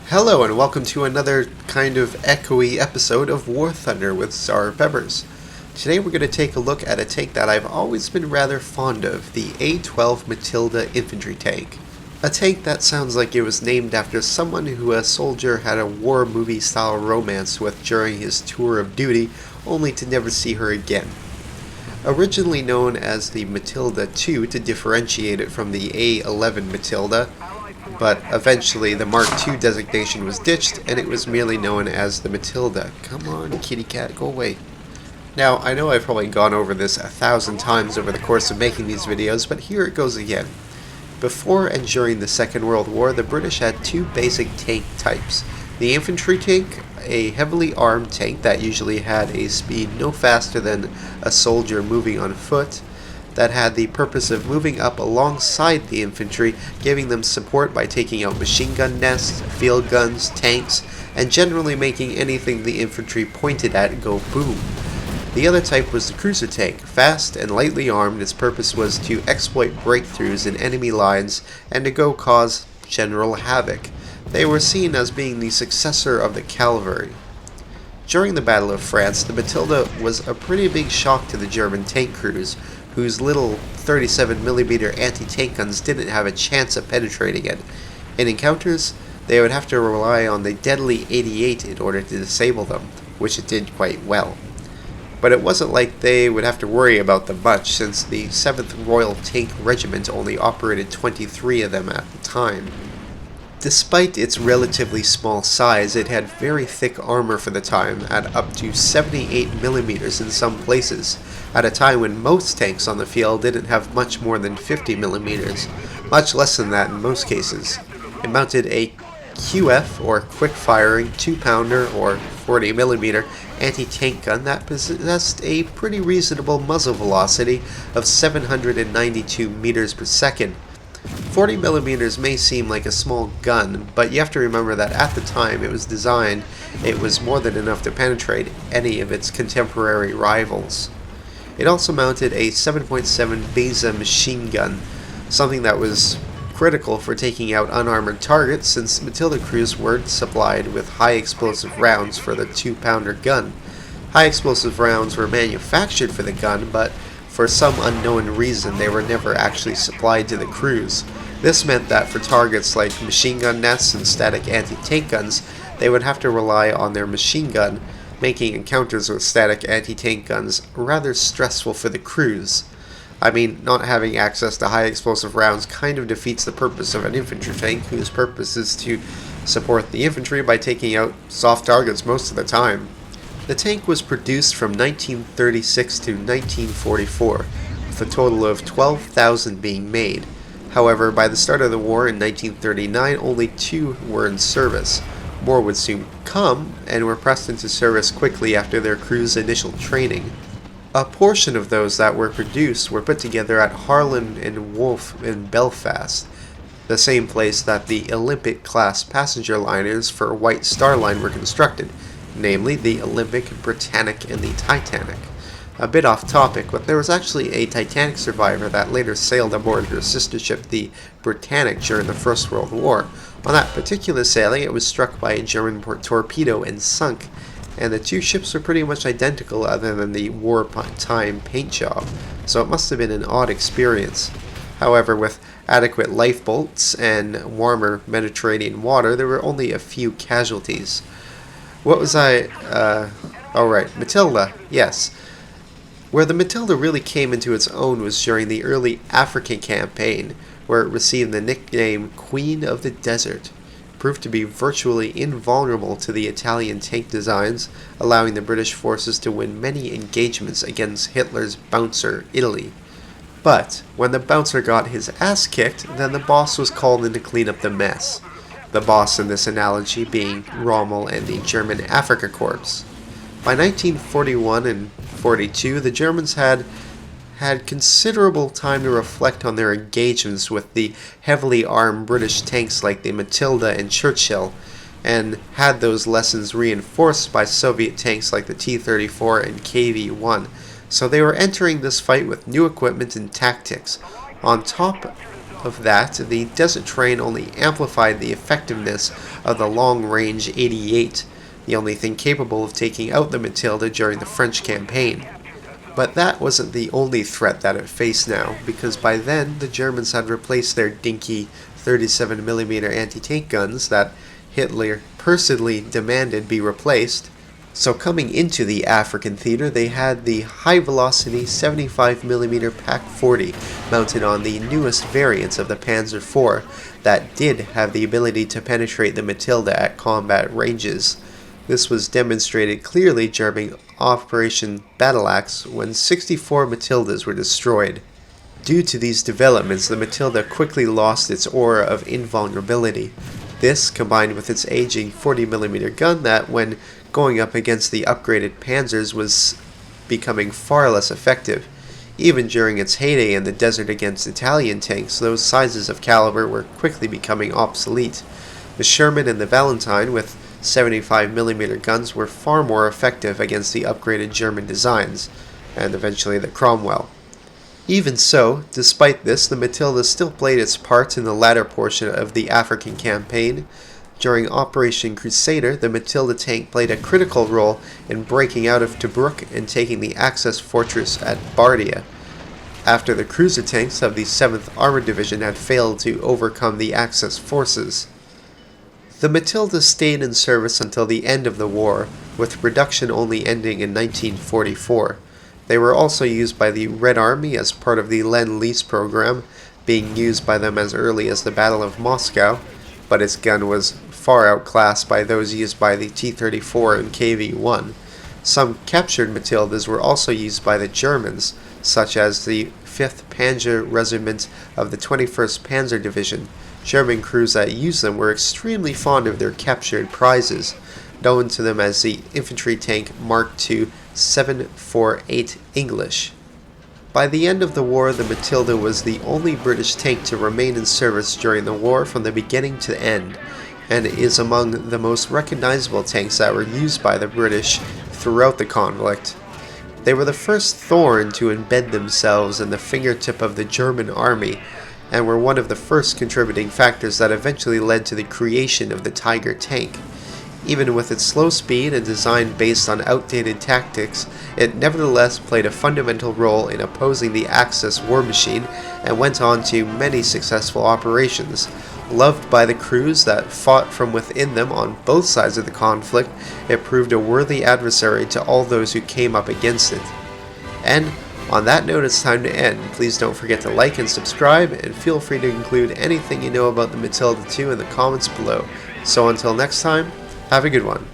Hello and welcome to another kind of echoey episode of War Thunder with Czar Peppers. Today we're going to take a look at a tank that I've always been rather fond of, the A-12 Matilda infantry tank. A tank that sounds like it was named after someone who a soldier had a war movie style romance with during his tour of duty, only to never see her again. Originally known as the Matilda II to differentiate it from the A-11 Matilda, but eventually the Mark II designation was ditched and it was merely known as the Matilda. Come on, kitty cat, go away. Now, I know I've probably gone over this 1,000 times over the course of making these videos, but here it goes again. Before and during the Second World War, the British had two basic tank types. The infantry tank, a heavily armed tank that usually had a speed no faster than a soldier moving on foot, that had the purpose of moving up alongside the infantry, giving them support by taking out machine gun nests, field guns, tanks, and generally making anything the infantry pointed at go boom. The other type was the cruiser tank. Fast and lightly armed, its purpose was to exploit breakthroughs in enemy lines and to go cause general havoc. They were seen as being the successor of the cavalry. During the Battle of France, the Matilda was a pretty big shock to the German tank crews, whose little 37mm anti-tank guns didn't have a chance of penetrating it. In encounters, they would have to rely on the deadly 88 in order to disable them, which it did quite well. But it wasn't like they would have to worry about them much, since the 7th Royal Tank Regiment only operated 23 of them at the time. Despite its relatively small size, it had very thick armor for the time, at up to 78mm in some places, at a time when most tanks on the field didn't have much more than 50mm, much less than that in most cases. It mounted a QF, or quick-firing, 2-pounder, or 40mm anti-tank gun that possessed a pretty reasonable muzzle velocity of 792 meters per second. 40mm may seem like a small gun, but you have to remember that at the time it was designed, it was more than enough to penetrate any of its contemporary rivals. It also mounted a 7.7 Beza machine gun, something that was critical for taking out unarmored targets since Matilda crews weren't supplied with high explosive rounds for the 2-pounder gun. High explosive rounds were manufactured for the gun, but for some unknown reason they were never actually supplied to the crews. This meant that for targets like machine gun nests and static anti-tank guns, they would have to rely on their machine gun, making encounters with static anti-tank guns rather stressful for the crews. I mean, not having access to high explosive rounds kind of defeats the purpose of an infantry tank, whose purpose is to support the infantry by taking out soft targets most of the time. The tank was produced from 1936 to 1944, with a total of 12,000 being made. However, by the start of the war in 1939, only 2 were in service. More would soon come, and were pressed into service quickly after their crew's initial training. A portion of those that were produced were put together at Harland and Wolff in Belfast, the same place that the Olympic-class passenger liners for White Star Line were constructed, namely the Olympic, Britannic, and the Titanic. A bit off topic, but there was actually a Titanic survivor that later sailed aboard her sister ship, the Britannic, during the First World War. On that particular sailing, it was struck by a German torpedo and sunk, and the two ships were pretty much identical other than the wartime paint job, so it must have been an odd experience. However, with adequate lifeboats and warmer Mediterranean water, there were only a few casualties. What was right, Matilda, yes. Where the Matilda really came into its own was during the early African campaign, where it received the nickname Queen of the Desert. Proved to be virtually invulnerable to the Italian tank designs, allowing the British forces to win many engagements against Hitler's bouncer, Italy. But when the bouncer got his ass kicked, then the boss was called in to clean up the mess. The boss in this analogy being Rommel and the German Afrika Korps. By 1941 and 42, the Germans had considerable time to reflect on their engagements with the heavily armed British tanks like the Matilda and Churchill, and had those lessons reinforced by Soviet tanks like the T-34 and KV-1, so they were entering this fight with new equipment and tactics. On top of that, the desert terrain only amplified the effectiveness of the long-range 88, the only thing capable of taking out the Matilda during the French campaign. But that wasn't the only threat that it faced now, because by then the Germans had replaced their dinky 37mm anti-tank guns that Hitler personally demanded be replaced. So coming into the African theater, they had the high-velocity 75mm Pak-40 mounted on the newest variants of the Panzer IV that did have the ability to penetrate the Matilda at combat ranges. This was demonstrated clearly during Operation Battle Axe when 64 Matildas were destroyed. Due to these developments, the Matilda quickly lost its aura of invulnerability. This, combined with its aging 40mm gun that, when going up against the upgraded Panzers, was becoming far less effective. Even during its heyday in the desert against Italian tanks, those sizes of caliber were quickly becoming obsolete. The Sherman and the Valentine, with 75mm guns, were far more effective against the upgraded German designs, and eventually the Cromwell. Even so, despite this, the Matilda still played its part in the latter portion of the African campaign. During Operation Crusader, the Matilda tank played a critical role in breaking out of Tobruk and taking the Axis fortress at Bardia, after the cruiser tanks of the 7th Armored Division had failed to overcome the Axis forces. The Matilda stayed in service until the end of the war, with production only ending in 1944. They were also used by the Red Army as part of the Lend-Lease program, being used by them as early as the Battle of Moscow, but its gun was far outclassed by those used by the T-34 and KV-1. Some captured Matildas were also used by the Germans, such as the 5th Panzer Regiment of the 21st Panzer Division. German crews that used them were extremely fond of their captured prizes, known to them as the infantry tank Mark II 748 English. By the end of the war, the Matilda was the only British tank to remain in service during the war from the beginning to end, and is among the most recognizable tanks that were used by the British throughout the conflict. They were the first thorn to embed themselves in the fingertip of the German army, and were one of the first contributing factors that eventually led to the creation of the Tiger tank. Even with its slow speed and design based on outdated tactics, it nevertheless played a fundamental role in opposing the Axis war machine and went on to many successful operations. Loved by the crews that fought from within them on both sides of the conflict, it proved a worthy adversary to all those who came up against it. And on that note, it's time to end. Please don't forget to like and subscribe, and feel free to include anything you know about the Matilda II in the comments below. So until next time, have a good one.